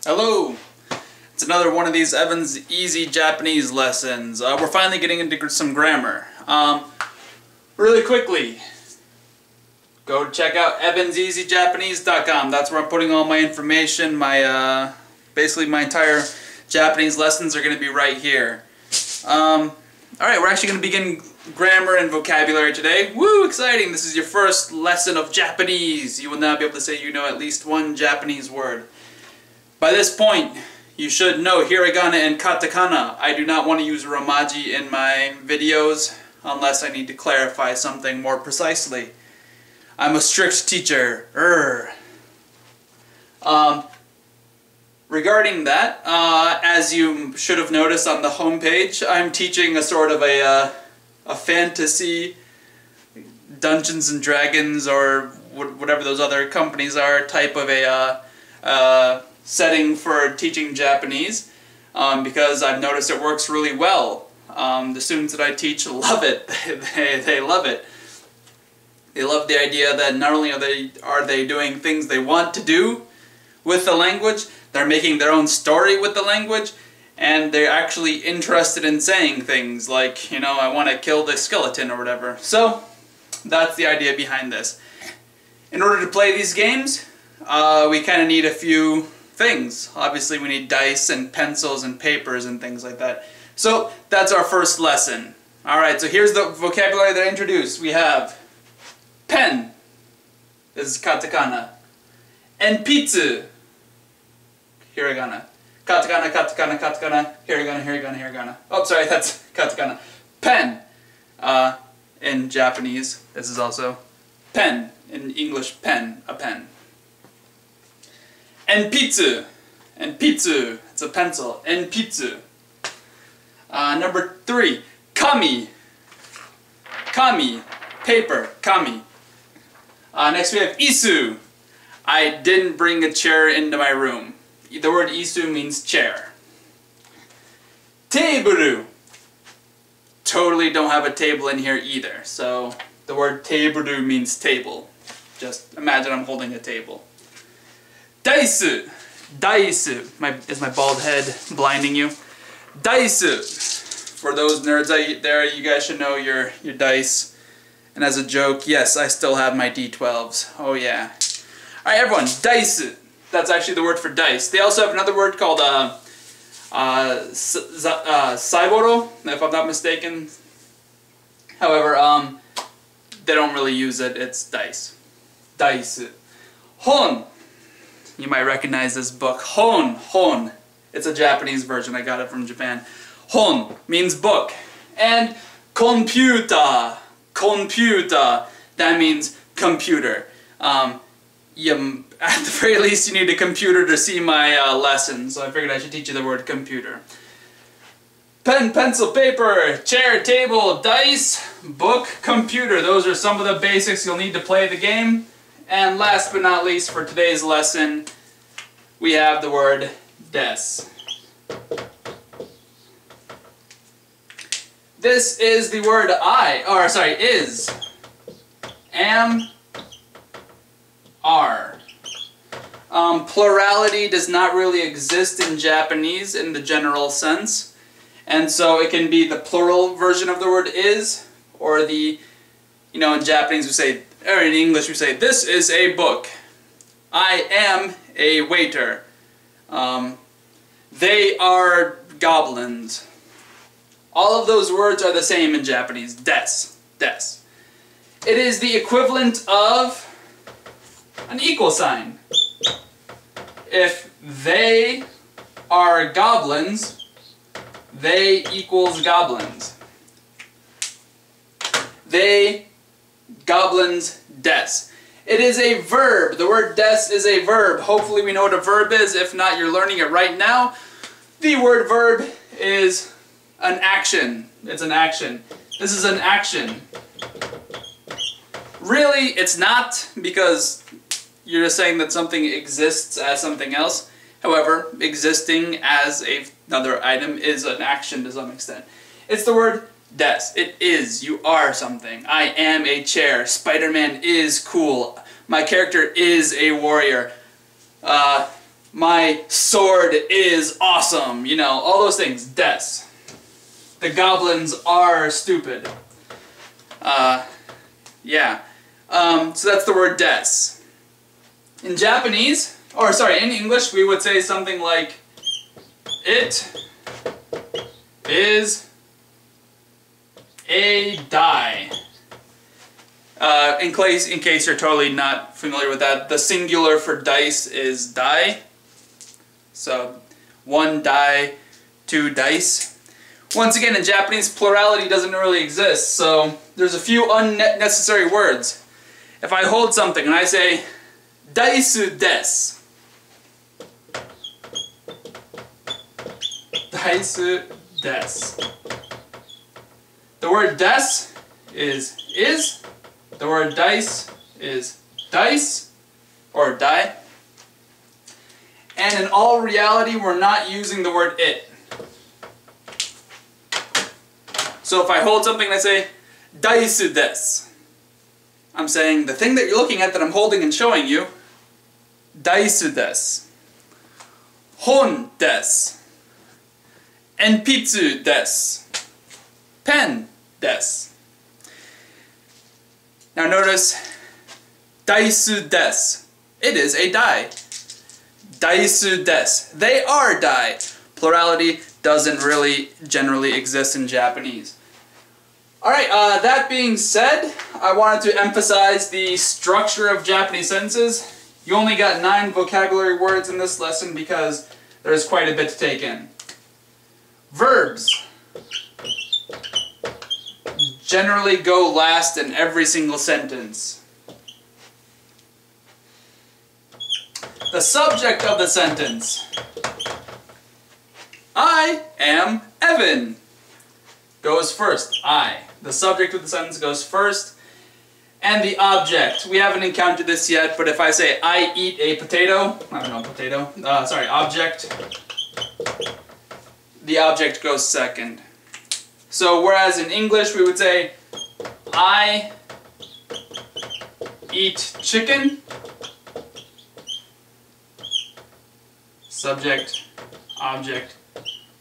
Hello! It's another one of these Evan's Easy Japanese lessons. We're finally getting into some grammar. Really quickly, go check out evanseasyjapanese.com. That's where I'm putting all my information. Basically my entire Japanese lessons are going to be right here. Alright, we're actually going to begin grammar and vocabulary today. Woo, exciting! This is your first lesson of Japanese. You will now be able to say you know at least one Japanese word. By this point, you should know hiragana and katakana. I do not want to use romaji in my videos unless I need to clarify something more precisely. I'm a strict teacher. Regarding that, as you should have noticed on the homepage, I'm teaching a sort of a fantasy Dungeons and Dragons or whatever those other companies are type of a setting for teaching Japanese, because I've noticed it works really well. The students that I teach love it. They love it. They love the idea that not only are they doing things they want to do with the language, they're making their own story with the language, and they're actually interested in saying things like, you know, I want to kill this skeleton or whatever. So that's the idea behind this. In order to play these games, we kind of need a few things. Obviously we need dice and pencils and papers and things like that. So that's our first lesson. Alright, so here's the vocabulary that I introduced. We have pen. This is katakana. Enpitsu. Hiragana. Katakana, katakana, katakana. Hiragana, hiragana, hiragana. Oh, sorry, that's katakana. Pen. In Japanese, this is also pen. In English, pen. A pen. Enpitsu. Enpitsu. It's a pencil. Enpitsu. Number 3. Kami. Kami. Paper. Kami. Next we have isu. I didn't bring a chair into my room. The word isu means chair. Teiburu. Totally don't have a table in here either. So the word teiburu means table. Just imagine I'm holding a table. Daisu. Daisu. Is my bald head blinding you? Daisu. For those nerds out there, you guys should know your dice. And as a joke, yes, I still have my D12s. Oh yeah. Alright everyone, daisu. That's actually the word for dice. They also have another word called saiboro, if I'm not mistaken. However, they don't really use it. It's dice. Daisu. Hon. You might recognize this book. Hon. Hon. It's a Japanese version. I got it from Japan. Hon means book. And computer. Computer. That means computer. At the very least, you need a computer to see my lessons. So I figured I should teach you the word computer. Pen, pencil, paper, chair, table, dice, book, computer. Those are some of the basics you'll need to play the game. And last but not least for today's lesson, we have the word des. This is the word is, am, are. Plurality does not really exist in Japanese in the general sense, and so it can be the plural version of the word is, or the, you know, in Japanese we say, or in English we say, this is a book. I am a waiter. They are goblins. All of those words are the same in Japanese. Des. Des. It is the equivalent of an equal sign. If they are goblins, they equals goblins. They, goblins, des. It is a verb. The word des is a verb. Hopefully we know what a verb is. If not, you're learning it right now. The word verb is an action. It's an action. This is an action. Really, it's not, because you're just saying that something exists as something else. However, existing as another item is an action to some extent. It's the word des. It is. You are something. I am a chair. Spider-Man is cool. My character is a warrior. My sword is awesome. You know, all those things. Des. The goblins are stupid. Yeah. So that's the word des. In Japanese, or sorry, in English, we would say something like, it is a die. In case you're totally not familiar with that, the singular for dice is die. So, 1 die, 2 dice. Once again, in Japanese, plurality doesn't really exist, so there's a few unnecessary words. If I hold something and I say, daisu desu. Daisu desu. The word des is. The word dice is dice, or die. And in all reality, we're not using the word it. So if I hold something and I say, daisu desu, I'm saying the thing that you're looking at that I'm holding and showing you, daisu desu. Hon desu. Enpitsu desu. Pen desu. Now notice, daisu desu. It is a die. Daisu desu. They are die. Plurality doesn't really generally exist in Japanese. Alright, that being said, I wanted to emphasize the structure of Japanese sentences. You only got 9 vocabulary words in this lesson because there's quite a bit to take in. Verbs generally go last in every single sentence. The subject of the sentence. I am Evan. Goes first. I. The subject of the sentence goes first. And the object. We haven't encountered this yet, but if I say I eat a potato, I don't know, potato, object, the object goes second. So whereas in English we would say I eat chicken, subject, object,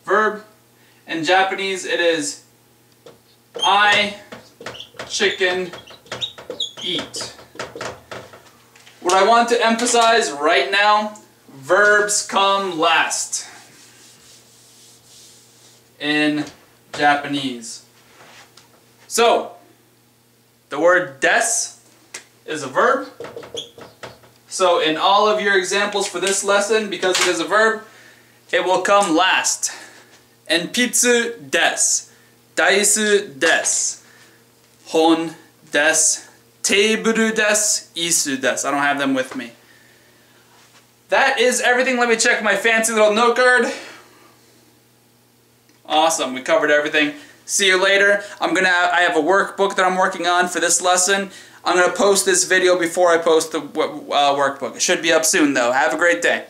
verb. In Japanese it is I chicken eat. What I want to emphasize right now, verbs come last in Japanese. So, the word des is a verb. So in all of your examples for this lesson, because it is a verb, it will come last. Enpitsu desu. Daisu desu. Hon desu. Teiburu desu. Isu desu. I don't have them with me. That is everything. Let me check my fancy little note card. Awesome. We covered everything. See you later. I have a workbook that I'm working on for this lesson. I'm going to post this video before I post the workbook. It should be up soon though. Have a great day.